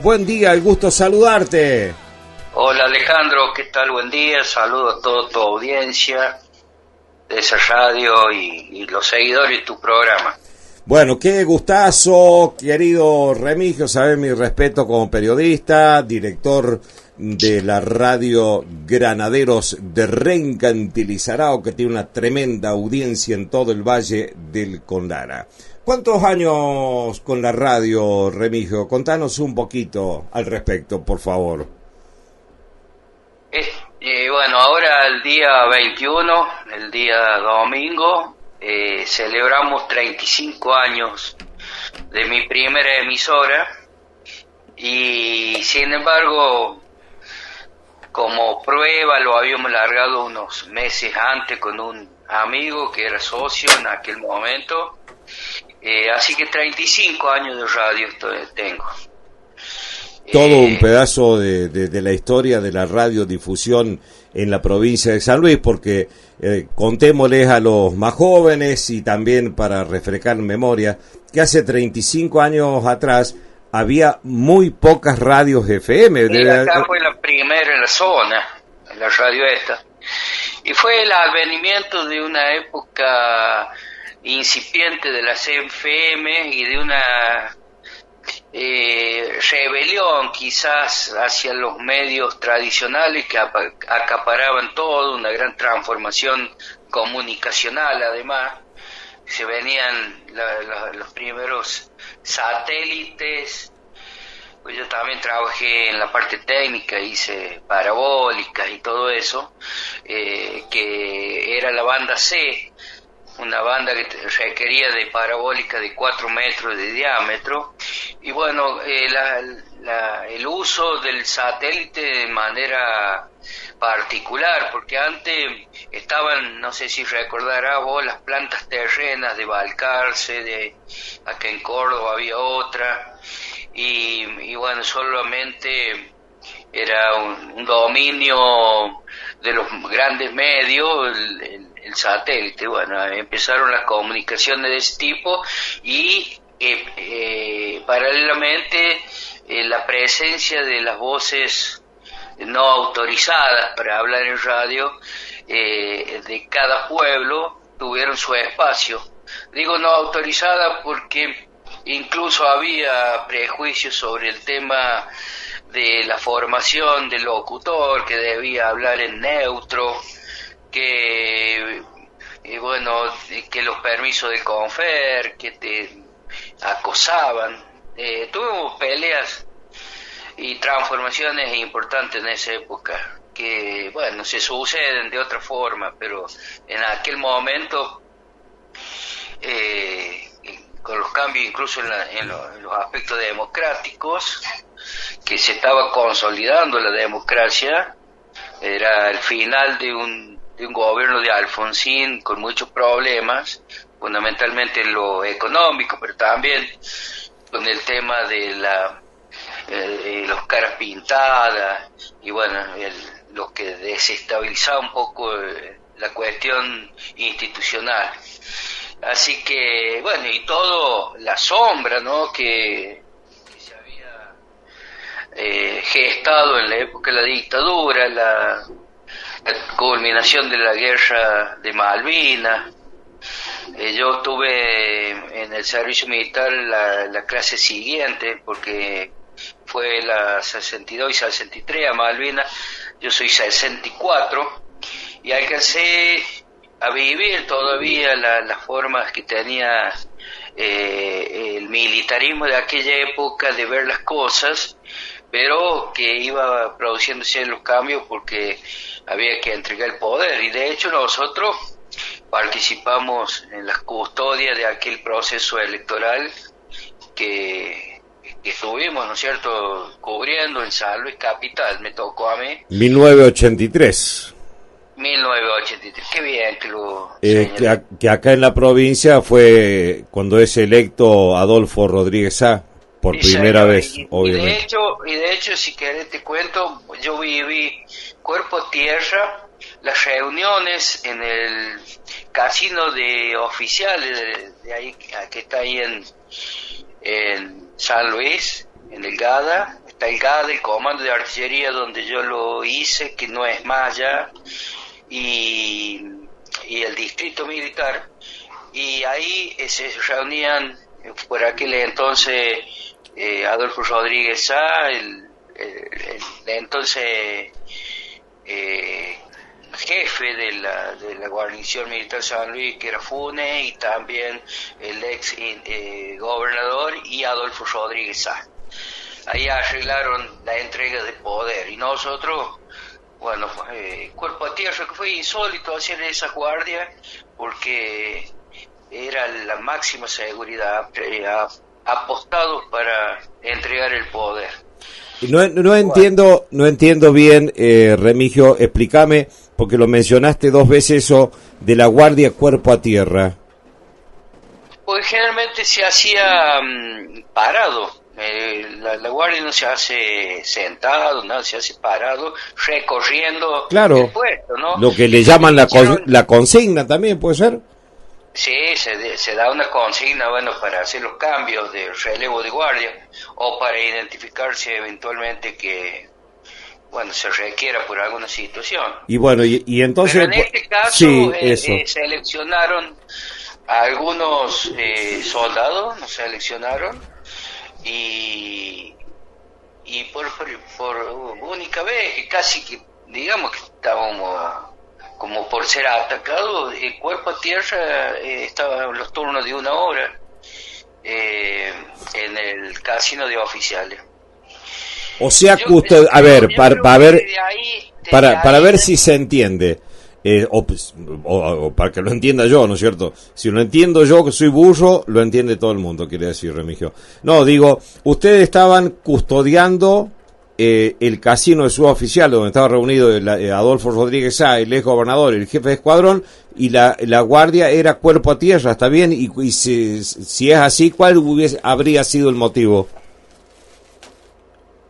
Buen día, el gusto saludarte. Hola Alejandro, ¿qué tal? Buen día, saludo a toda tu audiencia de esa radio y los seguidores de tu programa. Bueno, qué gustazo, querido Remigio, sabes mi respeto como periodista, director de la radio Granaderos de Renca en Tilizarao, que tiene una tremenda audiencia en todo el Valle del Condara. ¿Cuántos años con la radio, Remigio? Contanos un poquito al respecto, por favor. Bueno, ahora el día 21, el día domingo, celebramos 35 años de mi primera emisora y sin embargo, como prueba lo habíamos largado unos meses antes con un amigo que era socio en aquel momento. Así que 35 años de radio tengo. Todo un pedazo de la historia de la radiodifusión en la provincia de San Luis, porque contémosles a los más jóvenes y también para refrescar memoria, que hace 35 años atrás había muy pocas radios FM. Acá fue la primera en la zona, en la radio esta. Y fue el advenimiento de una época incipiente de las FM y de una rebelión quizás hacia los medios tradicionales que acaparaban todo, una gran transformación comunicacional. Además se venían los primeros satélites, pues yo también trabajé en la parte técnica, hice parabólicas y todo eso, que era la banda C, una banda que requería de parabólica de 4 metros de diámetro. Y bueno, el uso del satélite de manera particular, porque antes estaban, no sé si recordarás vos, las plantas terrenas de Balcarce, acá en Córdoba había otra, y bueno, solamente era un dominio de los grandes medios, el satélite. Bueno, empezaron las comunicaciones de ese tipo y paralelamente la presencia de las voces no autorizadas para hablar en radio de cada pueblo tuvieron su espacio. Digo no autorizada porque incluso había prejuicios sobre el tema de la formación del locutor, que debía hablar en neutro, que que los permisos de Confer, que te acosaban. Tuvimos peleas y transformaciones importantes en esa época, que bueno, se suceden de otra forma, pero en aquel momento con los cambios incluso en los aspectos democráticos, que se estaba consolidando la democracia, era el final de un gobierno de Alfonsín con muchos problemas, fundamentalmente en lo económico, pero también con el tema de los caras pintadas y bueno, lo que desestabilizaba un poco la cuestión institucional. Así que bueno, y todo la sombra, ¿no?, que se había gestado en la época de la dictadura, la culminación de la guerra de Malvinas. Yo tuve en el servicio militar la clase siguiente, porque fue la 62 y 63 a Malvinas. Yo soy 64 y alcancé a vivir todavía las formas que tenía el militarismo de aquella época de ver las cosas, pero que iba produciéndose los cambios porque había que entregar el poder. Y de hecho nosotros participamos en las custodias de aquel proceso electoral que estuvimos, ¿no es cierto?, cubriendo en San Luis capital. Me tocó a mí 1983. 1983, qué bien que lo que acá en la provincia fue cuando es electo Adolfo Rodríguez Sá por primera vez, obviamente. Y de hecho, si querés te cuento, yo viví cuerpo tierra las reuniones en el casino de oficiales de ahí, que está ahí en San Luis, en el Gada. está el GAD, el Comando de Artillería, donde yo lo hice, que no es más ya, y el Distrito Militar, y ahí se reunían por aquel entonces Adolfo Rodríguez Sá, el entonces jefe de la guarnición militar San Luis, que era Funes, y también el ex gobernador y Adolfo Rodríguez Sá. Ahí arreglaron la entrega de poder, y nosotros, bueno, cuerpo a tierra, que fue insólito hacer esa guardia, porque era la máxima seguridad, apostado para entregar el poder. No entiendo bien, Remigio, explícame, porque lo mencionaste 2 veces eso de la guardia cuerpo a tierra. Pues generalmente se hacía parado, la guardia no se hace sentado, no se hace parado, recorriendo el puesto, ¿no? Lo que le llaman la consigna también, ¿puede ser? Sí, se da una consigna, bueno, para hacer los cambios de relevo de guardia o para identificarse eventualmente que, bueno, se requiera por alguna situación. Y bueno, y entonces... Pero en este caso seleccionaron a algunos soldados, nos seleccionaron y por única vez, casi que, digamos que estábamos... como por ser atacado, el cuerpo a tierra estaba en los turnos de 1 hora en el casino de oficiales. O sea, a ver, para ver si se entiende, o para que lo entienda yo, ¿no es cierto? Si lo entiendo yo, que soy burro, lo entiende todo el mundo, quiere decir, Remigio. No, digo, ustedes estaban custodiando el casino de suboficial, donde estaba reunido Adolfo Rodríguez Sá, el ex gobernador, el jefe de escuadrón, y la guardia era cuerpo a tierra, ¿está bien? Y si es así, ¿cuál habría sido el motivo?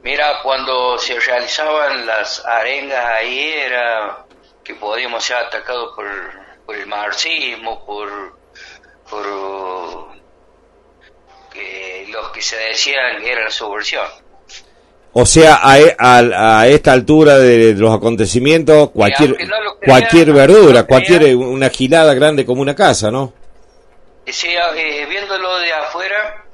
Mira, cuando se realizaban las arengas ahí, era que podíamos ser atacados por el marxismo, por los que se decían que era la subversión. O sea, a esta altura de los acontecimientos, cualquier verdura, una gilada grande como una casa, ¿no? Sí, viéndolo de afuera,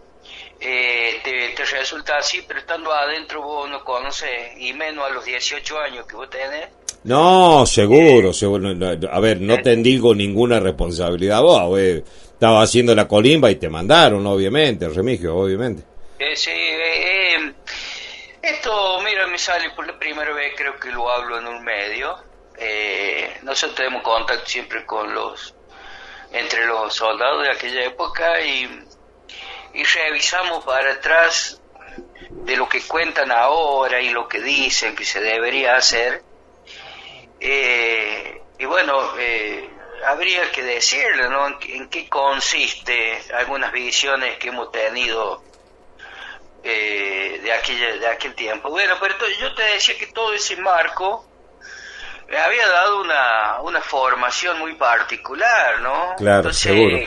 te resulta así, pero estando adentro vos no conoces, y menos a los 18 años que vos tenés. No, seguro. A ver, no te digo ninguna responsabilidad vos, güey. Estaba haciendo la colimba y te mandaron, obviamente, Remigio, obviamente. Sí, esto, mira, me sale por la primera vez, creo que lo hablo en un medio. Nosotros tenemos contacto siempre entre los soldados de aquella época y revisamos para atrás de lo que cuentan ahora y lo que dicen que se debería hacer. Y bueno, habría que decirle, ¿no?, en qué consiste algunas visiones que hemos tenido de aquel tiempo. Bueno, pero yo te decía que todo ese marco me había dado una formación muy particular, ¿no? Claro, entonces, seguro.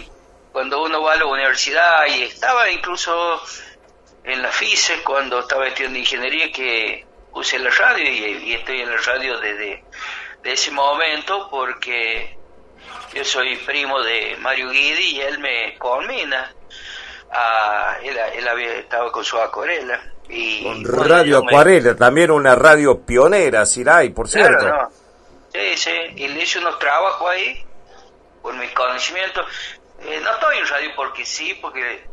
Cuando uno va a la universidad, y estaba incluso en la FISE cuando estaba estudiando ingeniería, que puse la radio y estoy en la radio desde ese momento, porque yo soy primo de Mario Guidi y él me conmina. Él había estado con su Acuarela. Con Radio Acuarela, también una radio pionera, Siray, por cierto. Claro, no. Sí, y le hice unos trabajos ahí, por mi conocimiento. No estoy en radio porque sí, porque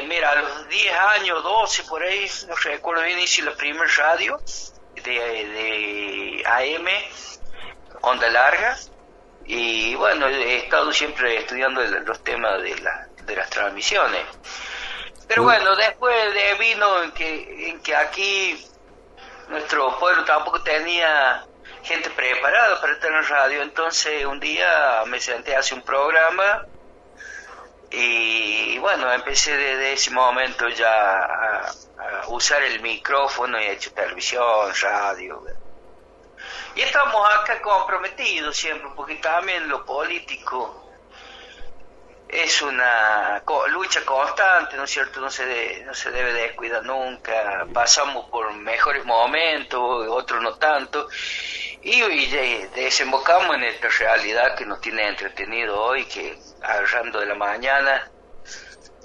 mira, a los 10 años, 12 por ahí, no recuerdo bien, hice la primera radio de AM, onda larga, y bueno, he estado siempre estudiando los temas de las transmisiones. Pero bueno, después vino en que aquí nuestro pueblo tampoco tenía gente preparada para estar en radio. Entonces un día me senté a hacer un programa y bueno, empecé desde ese momento ya a usar el micrófono y he hecho televisión, radio. Y estamos acá comprometidos siempre, porque también lo político es una lucha constante, ¿no es cierto? No se debe descuidar nunca. Pasamos por mejores momentos, otros no tanto, y desembocamos en esta realidad que nos tiene entretenido hoy, que agarrando de la mañana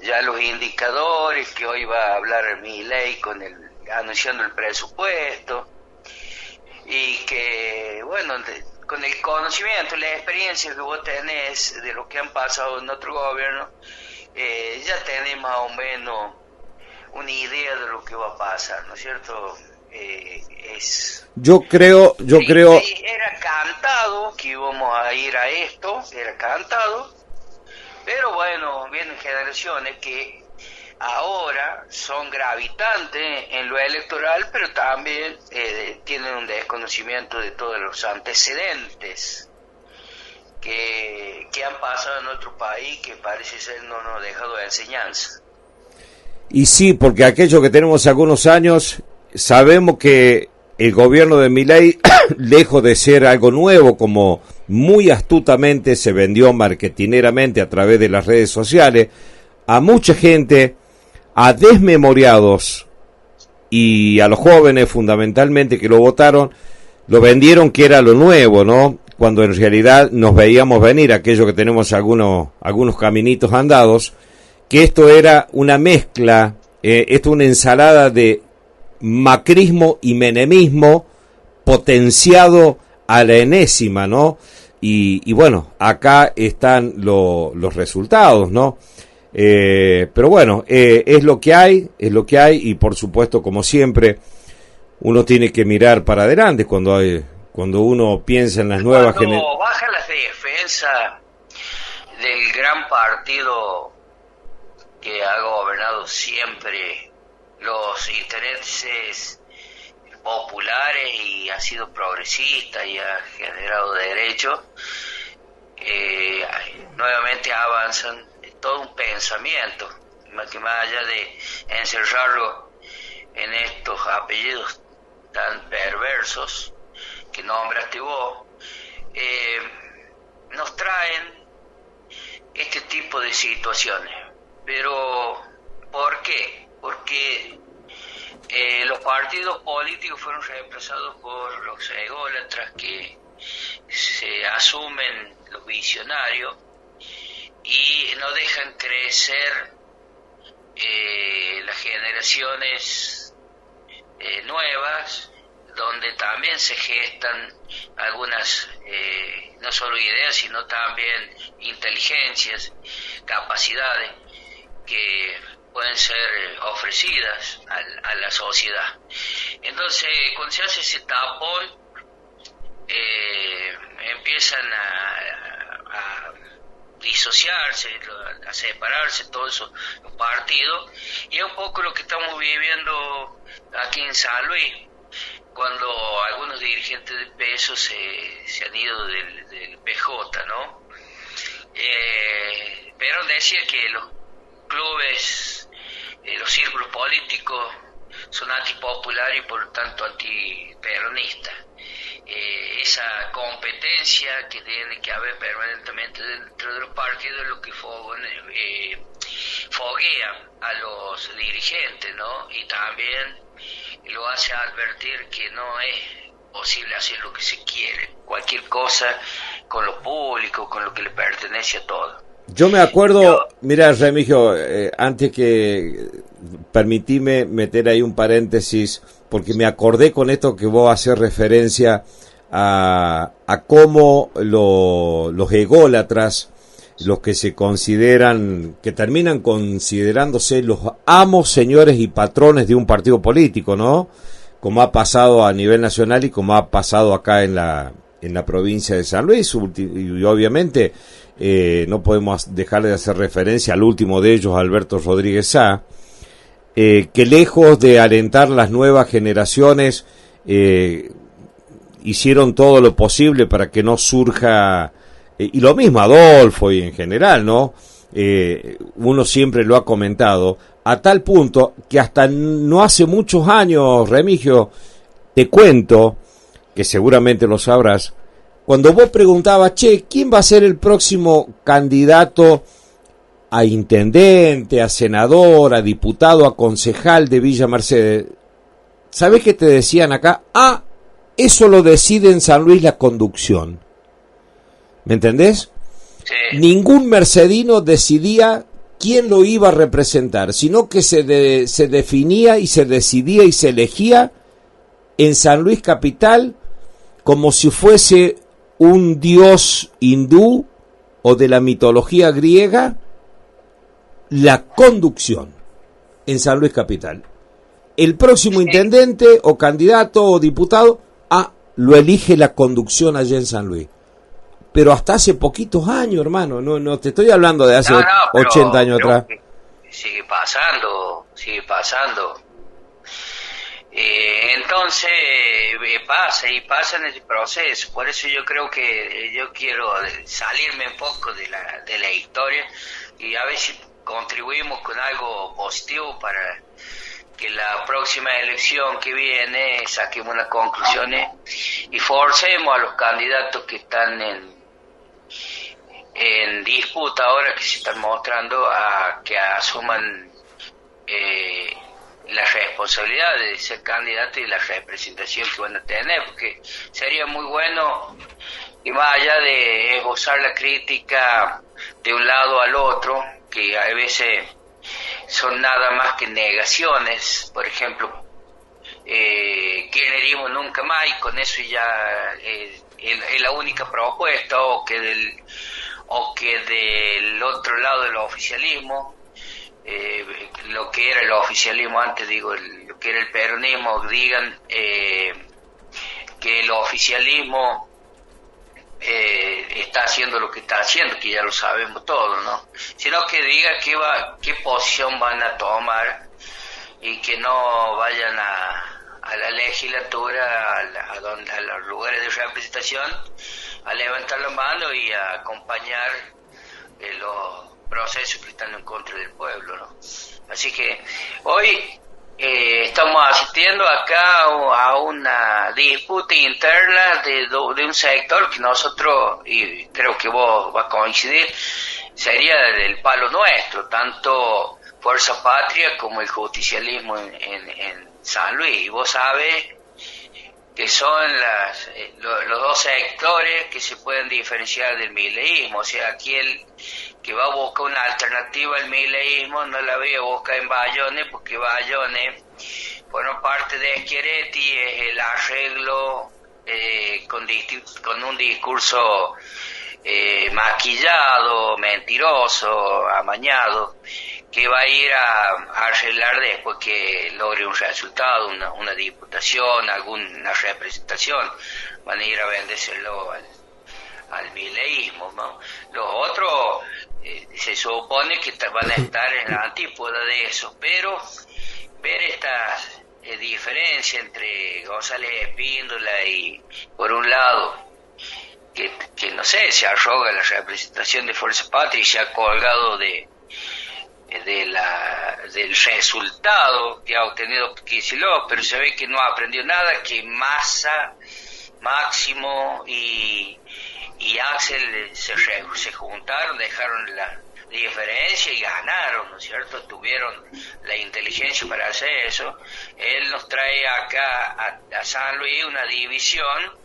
ya los indicadores, que hoy va a hablar Milei anunciando el presupuesto, y que, bueno, con el conocimiento, la experiencia que vos tenés de lo que han pasado en otro gobierno, ya tenés más o menos una idea de lo que va a pasar, ¿no es cierto? Yo creo... Era cantado que íbamos a ir a esto, era cantado, pero bueno, vienen generaciones que ahora son gravitantes en lo electoral, pero también tienen un desconocimiento de todos los antecedentes que han pasado en nuestro país, que parece ser no nos ha dejado de enseñanza. Y sí, porque aquello que tenemos algunos años, sabemos que el gobierno de Milei, lejos de ser algo nuevo, como muy astutamente se vendió marketineramente a través de las redes sociales, a mucha gente, a desmemoriados y a los jóvenes fundamentalmente que lo votaron, lo vendieron que era lo nuevo, ¿no? Cuando en realidad nos veíamos venir, aquello que tenemos algunos caminitos andados, que esto era una mezcla, esto una ensalada de macrismo y menemismo potenciado a la enésima, ¿no? Y bueno, acá están los resultados, ¿no? Pero bueno, es lo que hay, y por supuesto, como siempre, uno tiene que mirar para adelante cuando uno piensa en las nuevas generaciones. Cuando baja la defensa del gran partido que ha gobernado siempre los intereses populares y ha sido progresista y ha generado derechos, nuevamente avanzan todo un pensamiento, que más allá de encerrarlo en estos apellidos tan perversos que nombraste vos, nos traen este tipo de situaciones. Pero, ¿por qué? Porque los partidos políticos fueron reemplazados por los ególatras que se asumen los visionarios y no dejan crecer las generaciones nuevas, donde también se gestan algunas, no solo ideas, sino también inteligencias, capacidades que pueden ser ofrecidas a la sociedad. Entonces, cuando se hace ese tapón, empiezan a disociarse, a separarse todos esos los partidos, y es un poco lo que estamos viviendo aquí en San Luis, cuando algunos dirigentes de peso se han ido del PJ, ¿no? Pero decía que los clubes, los círculos políticos son antipopulares y por lo tanto antiperonistas. Esa competencia que tiene que haber permanentemente dentro de los partidos es lo que foguea a los dirigentes, ¿no? Y también lo hace advertir que no es posible hacer lo que se quiere, cualquier cosa con lo público, con lo que le pertenece a todo. Yo me acuerdo, mira, Remigio, antes que permitime meter ahí un paréntesis, porque me acordé con esto que vos haces referencia a cómo los ególatras, los que se consideran, que terminan considerándose los amos, señores y patrones de un partido político, ¿no? Como ha pasado a nivel nacional y como ha pasado acá en la provincia de San Luis, y obviamente no podemos dejar de hacer referencia al último de ellos, Alberto Rodríguez Sá, que lejos de alentar las nuevas generaciones, hicieron todo lo posible para que no surja, y lo mismo Adolfo y en general, ¿no? Uno siempre lo ha comentado, a tal punto que hasta no hace muchos años, Remigio, te cuento, que seguramente lo sabrás, cuando vos preguntabas, che, ¿quién va a ser el próximo candidato a intendente, a senador, a diputado, a concejal de Villa Mercedes, ¿sabés qué te decían acá? Ah, eso lo decide en San Luis la conducción. ¿Me entendés? Sí. Ningún mercedino decidía quién lo iba a representar, sino que se definía y se decidía y se elegía en San Luis Capital como si fuese un dios hindú o de la mitología griega, la conducción en San Luis Capital. El próximo intendente o candidato o diputado, lo elige la conducción allá en San Luis. Pero hasta hace poquitos años, hermano, no te estoy hablando de hace 80 años atrás. Sigue pasando. Entonces pasa en el proceso. Por eso yo creo que yo quiero salirme un poco de la historia y a ver si contribuimos con algo positivo para que la próxima elección que viene saquemos unas conclusiones y forcemos a los candidatos que están en disputa ahora, que se están mostrando, a que asuman la responsabilidad de ser candidato y la representación que van a tener, porque sería muy bueno, y más allá de esbozar la crítica de un lado al otro, que a veces son nada más que negaciones. Por ejemplo, kirchnerismo nunca más, y con eso ya es la única propuesta, o que del otro lado del oficialismo, lo que era el oficialismo antes, lo que era el peronismo, digan que el oficialismo está haciendo lo que está haciendo, que ya lo sabemos todos, ¿no? Sino que diga qué posición van a tomar y que no vayan a la legislatura, a los lugares de representación, a levantar la mano y a acompañar los procesos que están en contra del pueblo, ¿no? Así que hoy estamos asistiendo acá a una disputa interna de un sector que nosotros, y creo que vos vas a coincidir, sería del palo nuestro, tanto Fuerza Patria como el justicialismo en San Luis. Y vos sabés que son los dos sectores que se pueden diferenciar del mileísmo. O sea, aquí el que va a buscar una alternativa al mileísmo no la voy a buscar en Bayonne, porque Bayonne, por una parte de Schiaretti, es el arreglo con un discurso maquillado, mentiroso, amañado, que va a ir a arreglar después que logre un resultado, una diputación, alguna representación. Van a ir a vendérselo al mileísmo, ¿no? Los otros se supone que van a estar en la antípoda de eso, pero ver esta diferencia entre González Espíndola y, por un lado, que no sé, se arroga la representación de Fuerza Patria y se ha colgado del resultado que ha obtenido Kicillof, pero se ve que no ha aprendido nada, que Massa, Máximo y Axel se juntaron, dejaron la diferencia y ganaron, ¿no es cierto? Tuvieron la inteligencia para hacer eso. Él nos trae acá a San Luis una división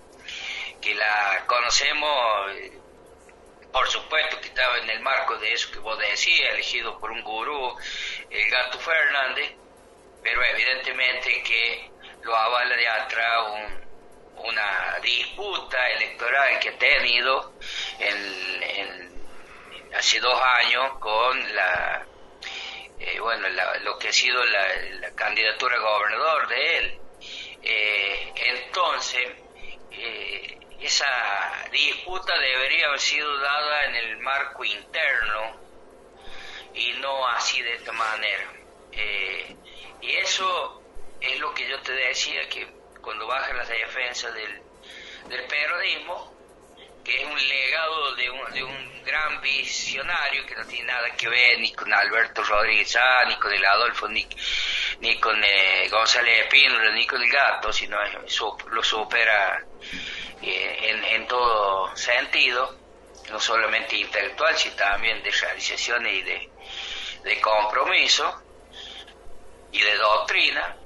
que la conocemos, por supuesto que estaba en el marco de eso que vos decías, elegido por un gurú, el Gato Fernández, pero evidentemente que lo avala de atrás una disputa electoral que ha tenido hace 2 años con lo que ha sido la candidatura a gobernador de él. Entonces, esa disputa debería haber sido dada en el marco interno y no así de esta manera. Y eso es lo que yo te decía, que cuando bajan las defensas del peronismo, que es un legado de un gran visionario que no tiene nada que ver ni con Alberto Rodríguez Sá, ni con el Adolfo, ni con González Espíndola, ni con el Gato, sino lo supera en todo sentido. no solamente intelectual, sino también de realización y de compromiso y de doctrina.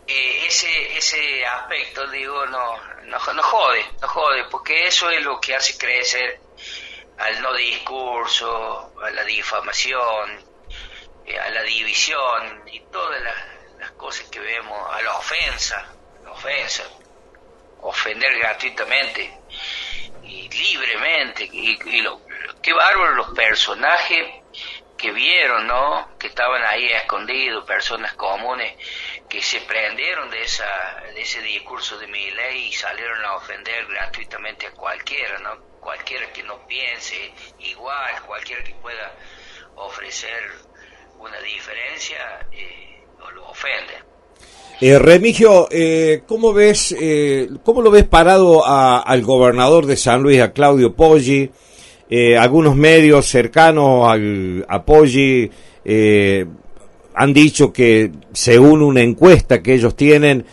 Ese aspecto, digo, no jode, porque eso es lo que hace crecer al no discurso, a la difamación, a la división y todas las cosas que vemos, a la ofensa, ofender gratuitamente y libremente, qué bárbaro los personajes que vieron, ¿no? Que estaban ahí escondidos, personas comunes que se prendieron de ese discurso de Milei y salieron a ofender gratuitamente a cualquiera, ¿no? Cualquiera que no piense igual, cualquiera que pueda ofrecer una diferencia, lo ofende. Remigio, ¿cómo lo ves parado al gobernador de San Luis, a Claudio Poggi? Algunos medios cercanos a Poggi han dicho que, según una encuesta que ellos tienen,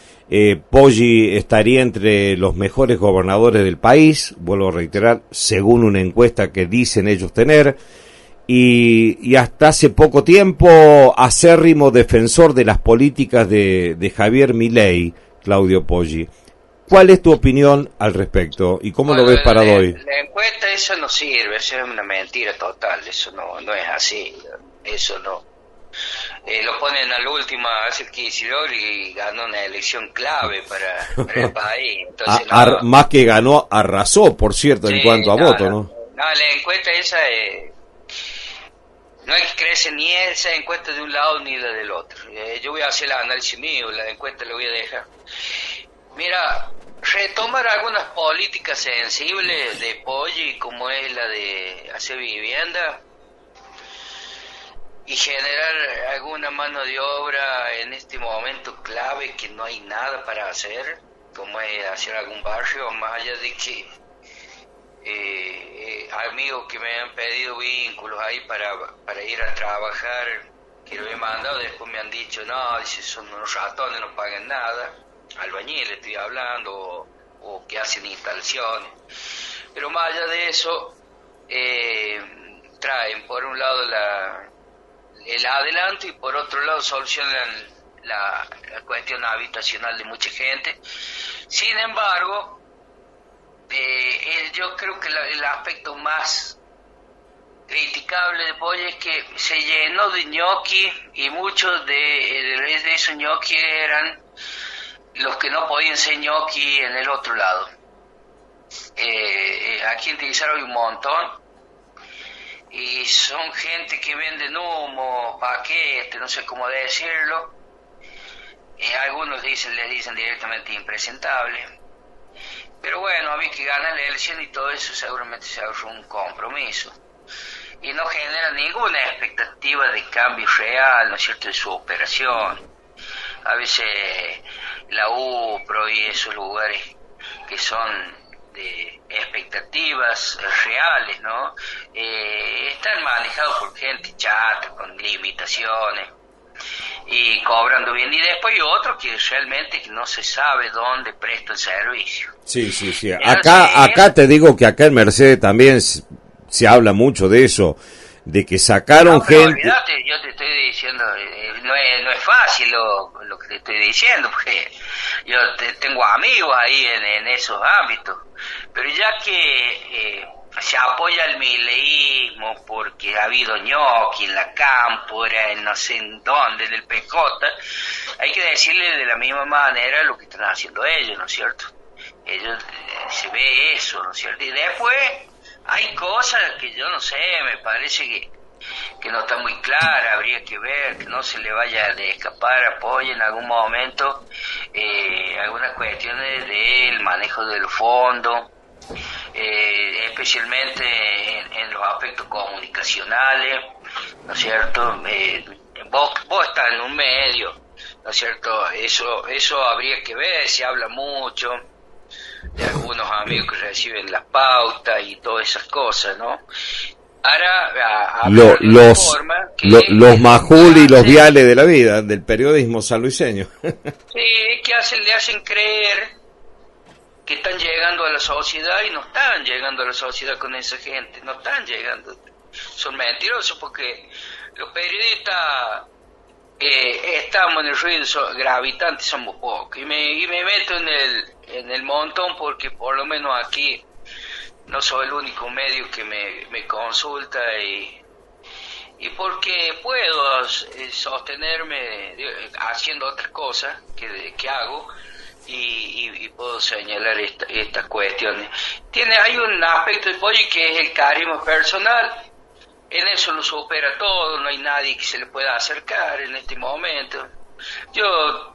Poggi estaría entre los mejores gobernadores del país, vuelvo a reiterar, según una encuesta que dicen ellos tener, y hasta hace poco tiempo acérrimo defensor de las políticas de Javier Milei, Claudio Poggi. ¿Cuál es tu opinión al respecto y cómo lo ves parado hoy? La encuesta eso no sirve, eso es una mentira total, eso no es así, eso no. Lo ponen al último a hacer Kicillof y ganó una elección clave para el país. Entonces, más que ganó, arrasó, por cierto, sí, en cuanto a voto, ¿no? No, la encuesta esa no hay que creerse ni esa encuesta de un lado ni la del otro. Yo voy a hacer el análisis mío, la encuesta la voy a dejar. Mira, retomar algunas políticas sensibles de Poggi, como es la de hacer vivienda, y generar alguna mano de obra en este momento clave que no hay nada para hacer, como es hacer algún barrio, más allá de que amigos que me han pedido vínculos ahí para ir a trabajar, que lo he mandado, después me han dicho, no, dice, son unos ratones, no pagan nada, albañiles estoy hablando, o que hacen instalaciones, pero más allá de eso, traen por un lado el adelanto y por otro lado solucionan la cuestión habitacional de mucha gente. Sin embargo, yo creo que el aspecto más criticable de Poggi es que se llenó de ñoqui y muchos de esos ñoqui eran los que no podían ser ñoqui en el otro lado. Aquí en Tizar hay un montón y son gente que venden humo, paquetes, no sé cómo decirlo. Algunos les dicen directamente impresentable. Pero bueno, había que ganar la elección y todo eso seguramente se agarró un compromiso. Y no genera ninguna expectativa de cambio real, ¿no es cierto?, de su operación. A veces la UPRO y esos lugares que son de expectativas reales, ¿no? Están manejados por gente chata, con limitaciones y cobrando bien, y después hay otros que realmente no se sabe dónde presta el servicio. Sí. Acá te digo que acá en Mercedes también se habla mucho de eso, de que sacaron gente. Olvídate, yo te estoy diciendo, no es fácil lo que te estoy diciendo, porque yo tengo amigos ahí en esos ámbitos, pero ya que se apoya el mileísmo porque ha habido ñoqui en la cámpora, en no sé en dónde, en el PJ, hay que decirle de la misma manera lo que están haciendo ellos, ¿no es cierto? Ellos, se ve eso, ¿no es cierto? Y después hay cosas que yo no sé, me parece que no está muy clara, habría que ver, que no se le vaya a escapar apoyo en algún momento, algunas cuestiones del manejo del fondo, especialmente en los aspectos comunicacionales, ¿no es cierto? Vos estás en un medio, ¿no es cierto? Eso habría que ver, se habla mucho de algunos amigos que reciben las pautas y todas esas cosas, ¿no? Ahora, los Majul y los Viales de la vida, del periodismo sanluiseño. Sí, que le hacen creer que están llegando a la sociedad y no están llegando a la sociedad con esa gente, no están llegando. Son mentirosos porque los periodistas estamos en el ruido gravitante, somos pocos. Y me meto en el montón porque por lo menos aquí no soy el único medio que me consulta y porque puedo sostenerme haciendo otras cosas que hago y puedo señalar estas cuestiones. Hay un aspecto de Pollo que es el carisma personal. En eso lo supera todo, no hay nadie que se le pueda acercar en este momento. Yo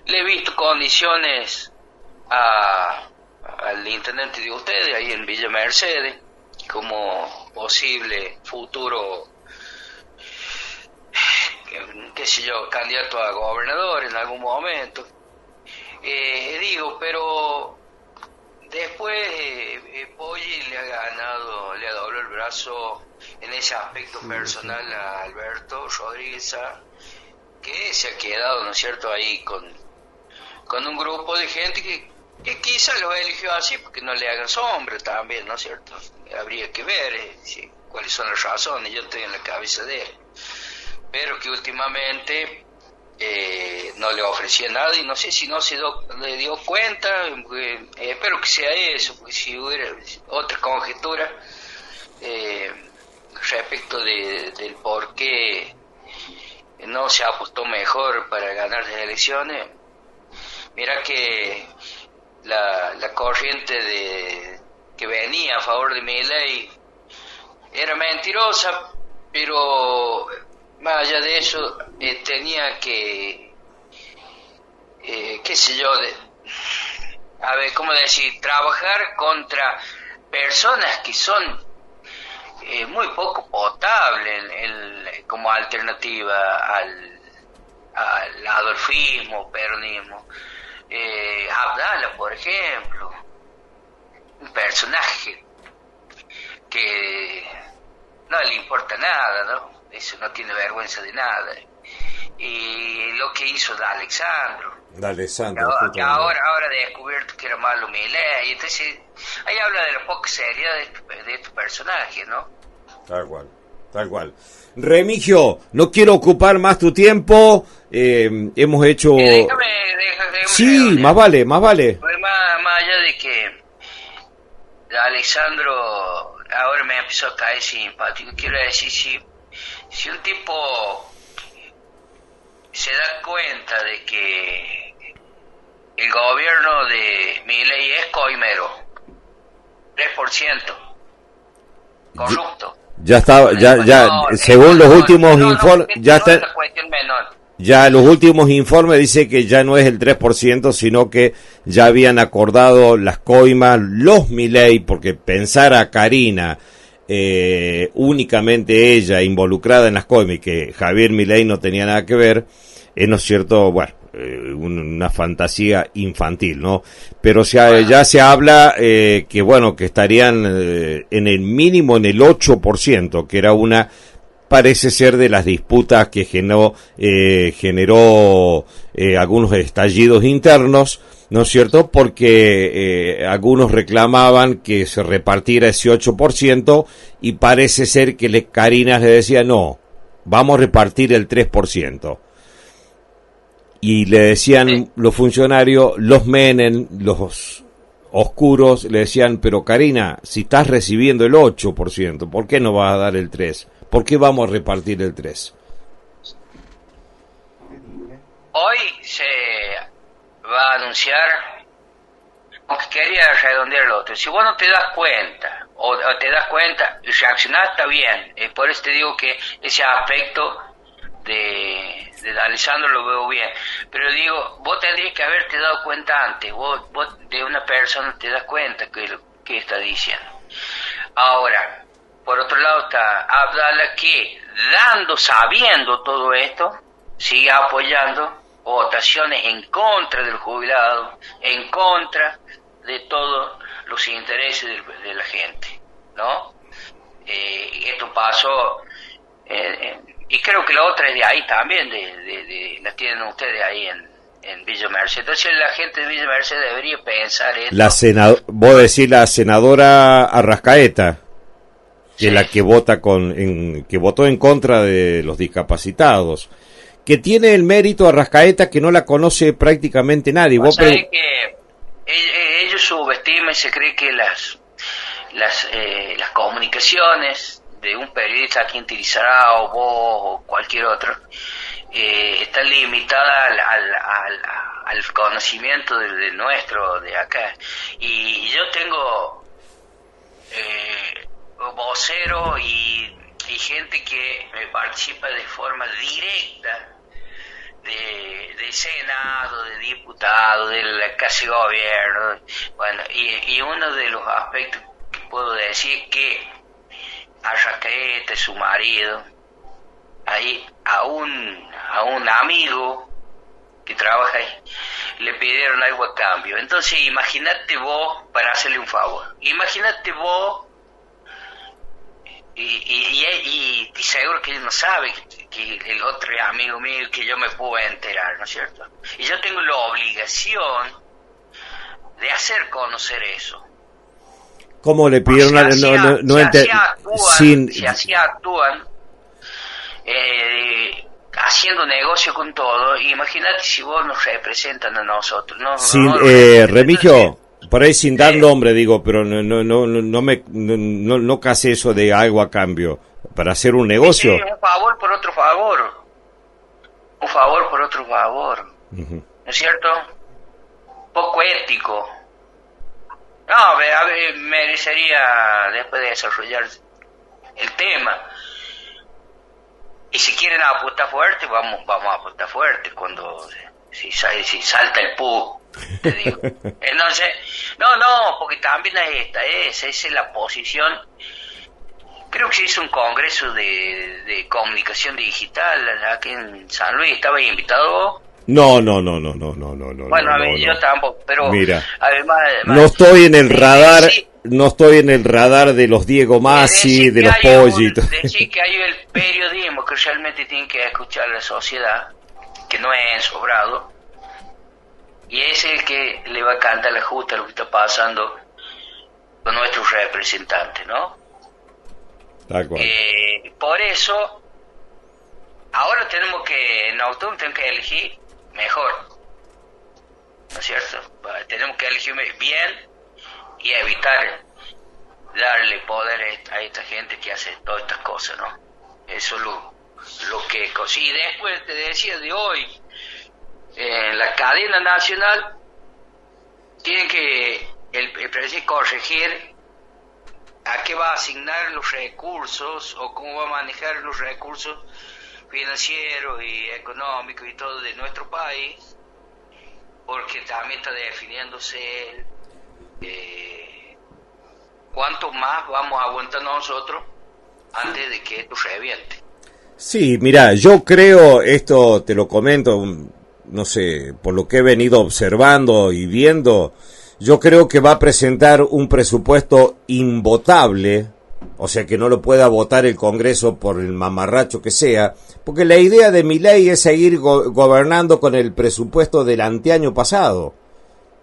le he visto condiciones al intendente de ustedes ahí en Villa Mercedes como posible futuro, qué sé yo, candidato a gobernador en algún momento. Pero después Poggi le ha doblado el brazo en ese aspecto personal a Alberto Rodríguez, que se ha quedado, ¿no es cierto?, ahí con un grupo de gente que quizás lo eligió así porque no le hagan sombra también, ¿no es cierto? Habría que ver cuáles son las razones, yo estoy en la cabeza de él, pero que últimamente no le ofrecía nada y no sé si no le dio cuenta. Espero que sea eso, porque si hubiera otra conjetura respecto del por qué no se apostó mejor para ganar las elecciones. Mira que la corriente que venía a favor de Milei era mentirosa, pero más allá de eso tenía que qué sé yo, a ver, ¿cómo decir? Trabajar contra personas que son muy poco potables como alternativa al adolfismo, peronismo. Abdala, por ejemplo, un personaje que no le importa nada, ¿no? Eso, no tiene vergüenza de nada. Y lo que hizo de Alessandro, que ahora ha descubierto que era malo Milei, y entonces ahí habla de la poca seriedad de estos personajes, ¿no? Tal cual. Remigio, no quiero ocupar más tu tiempo, hemos hecho... Déjame sí, más vale. Más allá de que Alessandro ahora me empezó a caer simpático, quiero decir, si un tipo se da cuenta de que el gobierno de Milei es coimero, 3%, corrupto. Ya está, según los últimos informes, ya está. Ya los últimos informes dice que ya no es el 3%, sino que ya habían acordado las coimas, los Milei, porque pensar a Karina, únicamente ella involucrada en las coimas y que Javier Milei no tenía nada que ver, ¿no es cierto? Bueno, una fantasía infantil, ¿no? Pero ya se habla que bueno, que estarían en el mínimo en el 8%, que era una, parece ser, de las disputas que generó algunos estallidos internos, ¿no es cierto? Porque algunos reclamaban que se repartiera ese 8% y parece ser que Karina le decía no, vamos a repartir el 3%. Y le decían los funcionarios, los Menem, los oscuros, le decían, pero Karina, si estás recibiendo el 8%, ¿por qué no vas a dar el 3%? ¿Por qué vamos a repartir el 3%? Hoy se va a anunciar, aunque quería redondear lo otro, si vos no te das cuenta, o te das cuenta y reaccionás, está bien. Por eso te digo que ese aspecto de Alessandro lo veo bien, pero digo, vos tendrías que haberte dado cuenta antes. Vos de una persona te das cuenta que está diciendo. Ahora, por otro lado está Abdala, que sabiendo todo esto, sigue apoyando votaciones en contra del jubilado, en contra de todos los intereses de la gente, ¿no? Esto pasó y creo que la otra es de ahí también, la tienen ustedes ahí en Villa Merced. Entonces la gente de Villa Merced debería pensar esto. Vos decís la senadora Arrascaeta, que es la que que votó en contra de los discapacitados, que tiene el mérito Arrascaeta que no la conoce prácticamente nadie. O sea, que ellos subestiman y se cree que las comunicaciones de un periodista aquí en Tilizará o vos o cualquier otro está limitada al conocimiento de nuestro, de acá. Y yo tengo vocero y gente que me participa de forma directa de Senado, de diputado, de la Casa de Gobierno. Bueno, y uno de los aspectos que puedo decir es que Arrascaeta, su marido, ahí a un amigo que trabaja ahí, le pidieron algo a cambio. Entonces imagínate vos, para hacerle un favor, imagínate vos, y seguro que él no sabe que el otro amigo mío, que yo me puedo enterar, ¿no es cierto? Y yo tengo la obligación de hacer conocer eso. ¿Cómo le pidieron? Si así actúan, haciendo negocio con todo, imagínate si vos nos representan a nosotros. Remigio, por ahí sin dar nombre digo, pero no case eso de algo a cambio para hacer un negocio. Sí, un favor por otro favor, un favor por otro favor, ¿no es cierto? Poco ético. No, a ver, merecería después de desarrollar el tema. Y si quieren apostar fuerte, vamos a apostar fuerte cuando si salta el pu, te digo. Entonces, no, porque también esa es la posición. Creo que se hizo un congreso de comunicación digital aquí en San Luis. ¿Estaba invitado? No. Bueno, a mí yo tampoco, pero mira, además no estoy en el radar. No estoy en el radar de los Diego Masi, de los Pollitos. Decir que hay el periodismo que realmente tiene que escuchar la sociedad, que no es sobrado, y es el que le va a cantar la justa lo que está pasando con nuestros representantes, ¿no? Tal cual. Por eso, ahora nosotros tenemos que elegir mejor, ¿no es cierto? Tenemos que elegir bien y evitar darle poder a esta gente que hace todas estas cosas, ¿no? Eso es lo que... Y después te decía de hoy, en la cadena nacional, tiene que el presidente corregir a qué va a asignar los recursos o cómo va a manejar los recursos financieros y económicos y todo de nuestro país, porque también está definiéndose cuánto más vamos a aguantar nosotros antes de que esto reviente. Sí, mira, yo creo, esto te lo comento, no sé, por lo que he venido observando y viendo, yo creo que va a presentar un presupuesto invotable, o sea que no lo pueda votar el Congreso por el mamarracho que sea, porque la idea de Milei es seguir gobernando con el presupuesto del anteaño pasado,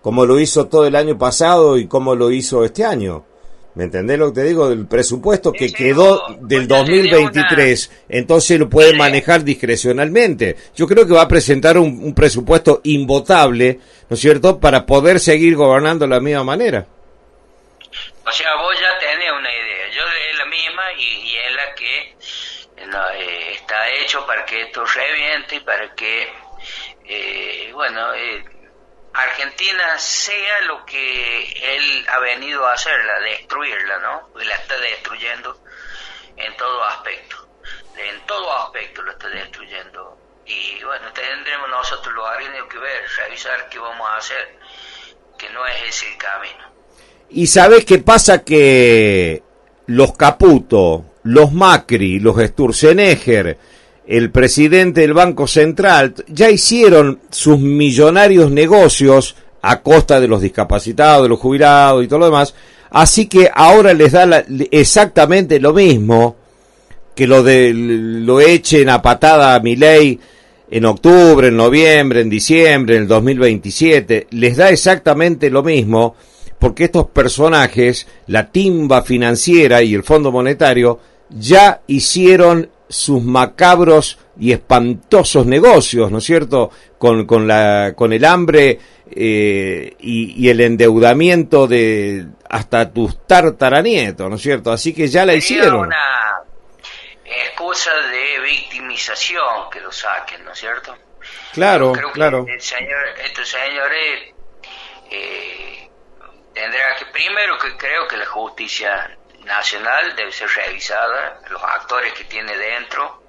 como lo hizo todo el año pasado y como lo hizo este año. ¿Me entendés lo que te digo? El presupuesto que quedó del 2023, entonces lo puede manejar discrecionalmente. Yo creo que va a presentar un presupuesto invotable, ¿no es cierto?, para poder seguir gobernando de la misma manera. O sea, vos ya tenés una idea. Yo es la misma y es la que está hecho para que esto reviente y para que, Argentina sea lo que él ha venido a hacerla, destruirla, ¿no? Porque la está destruyendo en todo aspecto. En todo aspecto lo está destruyendo. Y bueno, tendremos nosotros los argentinos que ver, revisar qué vamos a hacer, que no es ese el camino. Y ¿sabés qué pasa? Que los Caputo, los Macri, los Sturzenegger, el presidente del Banco Central, ya hicieron sus millonarios negocios a costa de los discapacitados, de los jubilados y todo lo demás, así que ahora les da exactamente lo mismo, que lo echen a patada a Milei, en octubre, en noviembre, en diciembre, en el 2027, les da exactamente lo mismo, porque estos personajes, la timba financiera y el Fondo Monetario, ya hicieron sus macabros y espantosos negocios, ¿no es cierto?, con el hambre y el endeudamiento de hasta tus tartaranietos, ¿no es cierto? Así que ya la hicieron. Una excusa de victimización que lo saquen, ¿no es cierto? Claro, creo claro. Que estos señores tendrá que, primero, que creo que la justicia nacional debe ser revisada, los actores que tiene dentro,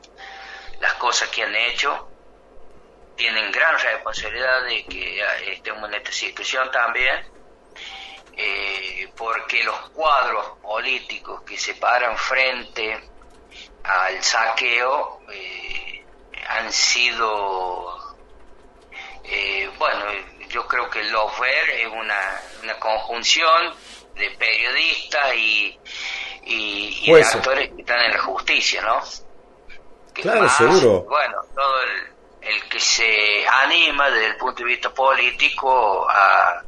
las cosas que han hecho, tienen gran responsabilidad de que estemos en esta situación también, porque los cuadros políticos que se paran frente al saqueo han sido, bueno, yo creo que el lawfare es una conjunción de periodistas y de actores que están en la justicia, ¿no? Que claro, más, seguro. Bueno, todo el que se anima desde el punto de vista político a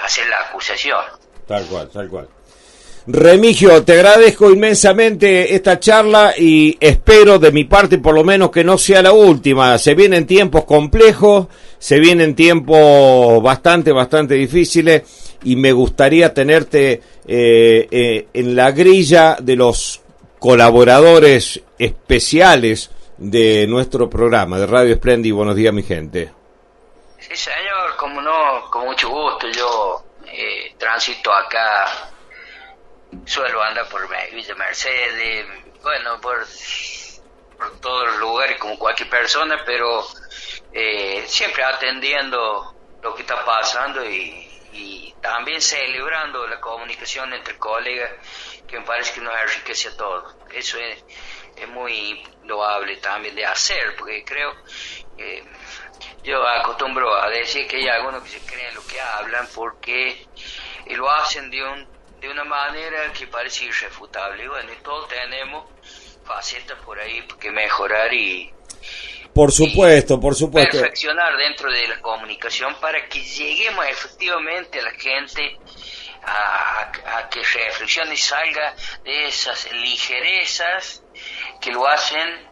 hacer la acusación. Tal cual, tal cual. Remigio, te agradezco inmensamente esta charla y espero de mi parte por lo menos que no sea la última. Se vienen tiempos complejos, se vienen tiempos bastante difíciles y me gustaría tenerte en la grilla de los colaboradores especiales de nuestro programa de Radio Splendid. Buenos días, mi gente. Sí, señor, como no, con mucho gusto. Yo transito acá, suelo andar por Villa Mercedes, bueno, por todos los lugares como cualquier persona, pero siempre atendiendo lo que está pasando y también celebrando la comunicación entre colegas, que me parece que nos enriquece a todos. Eso es muy loable también de hacer, porque creo que yo acostumbro a decir que hay algunos que se creen lo que hablan porque lo hacen de una manera que parece irrefutable. Y bueno, y todos tenemos facetas por ahí que mejorar y por supuesto perfeccionar dentro de la comunicación para que lleguemos efectivamente a la gente a que reflexione y salga de esas ligerezas que lo hacen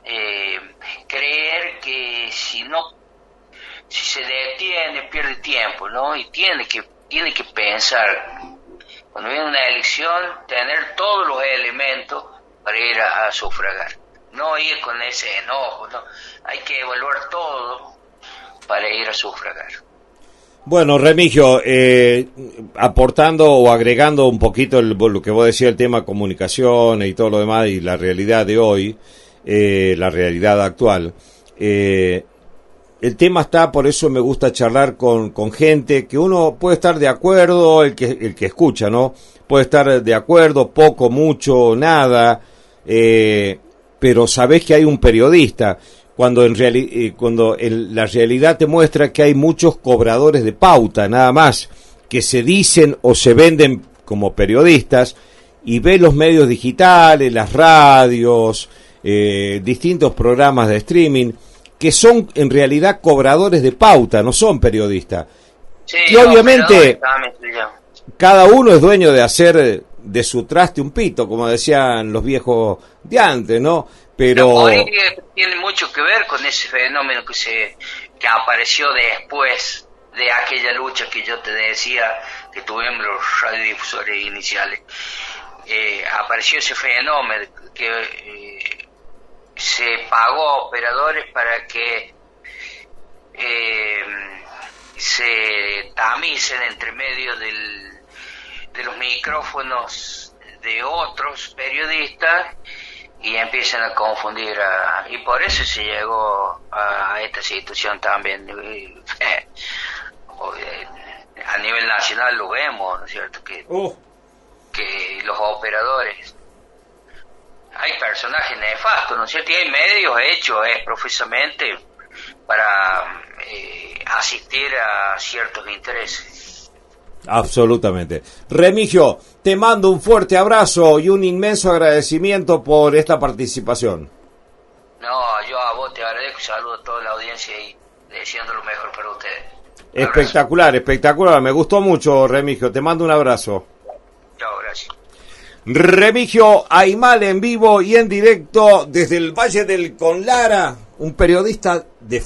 creer que si se detiene pierde tiempo, ¿no? Y tiene que pensar, cuando viene una elección, tener todos los elementos para ir a sufragar, no ir con ese enojo, ¿no? Hay que evaluar todo para ir a sufragar. Bueno, Remigio, aportando o agregando un poquito lo que vos decías, el tema comunicación y todo lo demás, y la realidad de hoy, la realidad actual, el tema está, por eso me gusta charlar con gente que uno puede estar de acuerdo, el que escucha, ¿no? Puede estar de acuerdo, poco, mucho, nada, pero sabés que hay un periodista, cuando la realidad te muestra que hay muchos cobradores de pauta, nada más, que se dicen o se venden como periodistas, y ves los medios digitales, las radios, distintos programas de streaming, que son en realidad cobradores de pauta, no son periodistas. Sí, y obviamente cada uno es dueño de hacer de su traste un pito, como decían los viejos de antes, ¿no? Pero hoy tiene mucho que ver con ese fenómeno que apareció después de aquella lucha que yo te decía que tuvimos los radiodifusores iniciales. Apareció ese fenómeno que se pagó a operadores para que se tamicen entre medio de los micrófonos de otros periodistas y empiezan a confundir y por eso se llegó a esta situación también. A nivel nacional lo vemos, ¿no es cierto? Que los operadores, hay personajes nefastos, ¿no es cierto? Y hay medios hechos profusamente para asistir a ciertos intereses. Absolutamente. Remigio, te mando un fuerte abrazo y un inmenso agradecimiento por esta participación. No, yo a vos te agradezco, saludo a toda la audiencia y deseando lo mejor para ustedes. Espectacular, espectacular. Me gustó mucho, Remigio. Te mando un abrazo. Chao, gracias. Remigio Aymal en vivo y en directo desde el Valle del Conlara, un periodista de